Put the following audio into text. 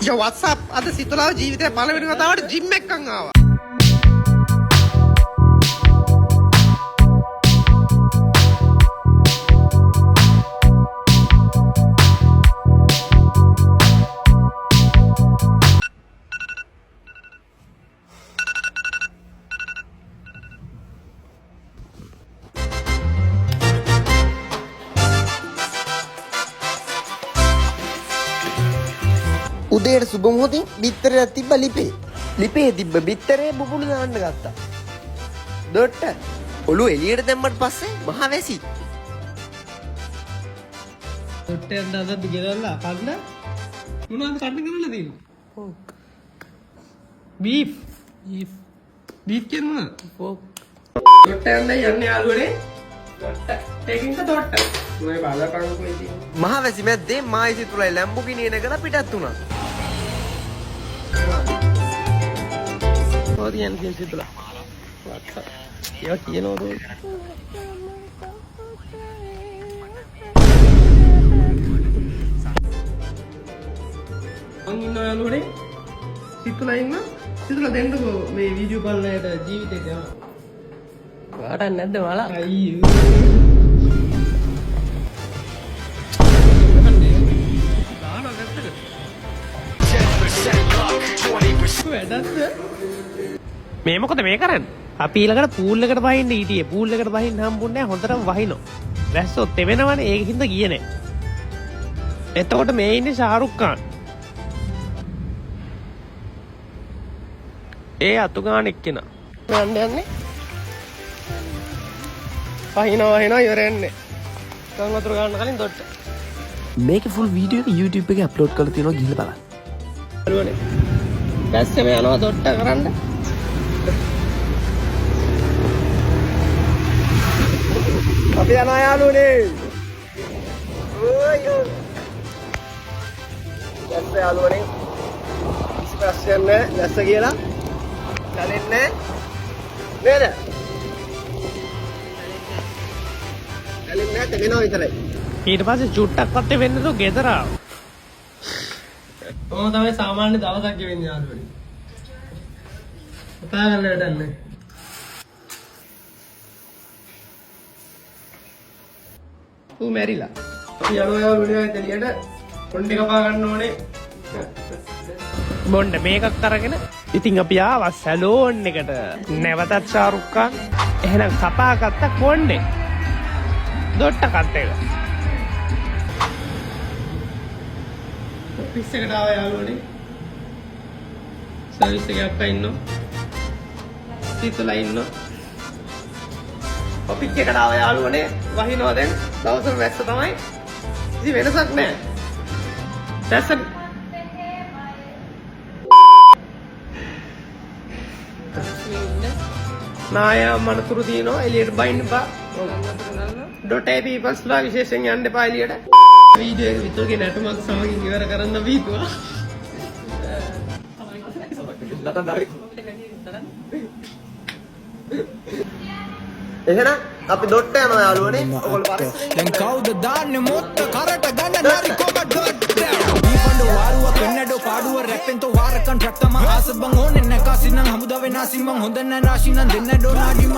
Yo, what's up? අද සිතුලාව ජීවිතේ පළවෙනි වතාවට ජිම් එකකන් ආවා. උදේට සුබ මොහොතින් බිත්තරයක් තිබ්බ ලිපේ තිබ්බ බිත්තරේ බුබුලු දාන්න ගත්තා. දොට්ට ඔළුව එළියට දැම්මට පස්සේ මහ වැසි. දොට්ට යන්න අදත් ගෙදරලා කන්න මොනවද කන්න කරලා තියෙන්නේ? බීෆ් කියන්නේ මොනවද? දොට්ට යන්න යන්නේ යාළුවනේ. දොට්ට ටේකින් ද දොට්ට. මොයි බලපං කොයිද? මහ වැසි මැද්දේ මායි සිතුලයි ලැම්බෝගිනි එනකලා පිටත් වුණා.Odian din situlah. Ya kilo tu. Angin na yalu ni. Situlah inna. Situlah dendu me video call na ada ජීවිතේ ගම. වඩක් නැද්ද මලා? අයියෝ. මේ මොකද මේ කරන්නේ? අපි ඊළඟට පූල් එකට බහින්න හිටියේ. පූල් එකට බහින්න හම්බුන්නේ නැහැ. හොඳටම වහිනවා. වැස්සොත් තෙමෙනවනේ. ඒකින්ද ගියේ නැහැ. එතකොට මේ ඉන්නේ ශාරුක් ખાන්. ඒ අතු ගාන එක්කෙනා. යන්න යන්නේ. වහිනවා ඉවරන්නේ. කන් වතුර ගන්න කලින් දොට්ට. මේක ෆුල් වීඩියෝ එක YouTube එකේ අප්ලෝඩ් කරලා තියෙනවා ගිහලා බලන්න. හරිවනේ. දැස්සම යනවා දොට්ට කරන්න. අපි යනවා යාළුවනේ. ඔයෝ. දැස්ස යාළුවනේ. කිසි ප්‍රශ්නයක් නැහැ. දැස්ස කියලා. කලින්නේ නේද? කලින්නේ තේනවා විතරයි. ඊට පස්සේ චුට්ටක්වත් වෙන්න දෝ ගෙදර ආවා. කොහොම තමයි සාමාන්‍ය දවසක් ගෙවෙන්නේ යාළුවනේ. කතා කරන්න වැඩක් නැහැ. ඌ මැරිලා. අපි යාළුවනේ එතනියට කොණ්ඩේ කපා ගන්න ඕනේ. බොන්න මේකක් අරගෙන ඉතින් අපි ආවා සැලෝන් එකට. නැවතත් ශාරුක් ખાන්. එහෙනම් කපා ගත්ත කොණ්ඩේ. දොට්ට කට් එක. ඔෆිස් එකට ආවා යාළුවනේ. සර්විස් එකේ අප්පා ඉන්නවා. සිතුලා ඉන්නවා. ඔෆිස් එකට ආවා යාළුවනේ. වහිනවා දැන්. දවසම වැස්ස තමයි. ඉතින් වෙනසක් නැහැ. දැස්ස නායා මනතුරු තියෙනවා එළියට බයින්න බා. ඩොටේ පීපල්ස්ලා විශේෂයෙන් යන්න එපා එළියට. වීඩියෝ එක විතරේ නැටුමක් සමගින් ඉවර කරන්න වීදුවා. එහෙනම් අපි දොට්ට යනවා යාළුවනේ. ඔයගොල්ලෝ දැන් කවුද දාන්නේ මොත්ත කරට ගන්න නරි කොබ ඩොට් දීපඬ වාරුව කන්නඩ පාඩුව රැපෙන්තෝ වාරකන් රැක්තම ආසබං ඕනේ නැකාසිනම් හමුදාවේ නාසිමං හොඳ නැ රාශිනම් දෙන්න ඩොනාඩිම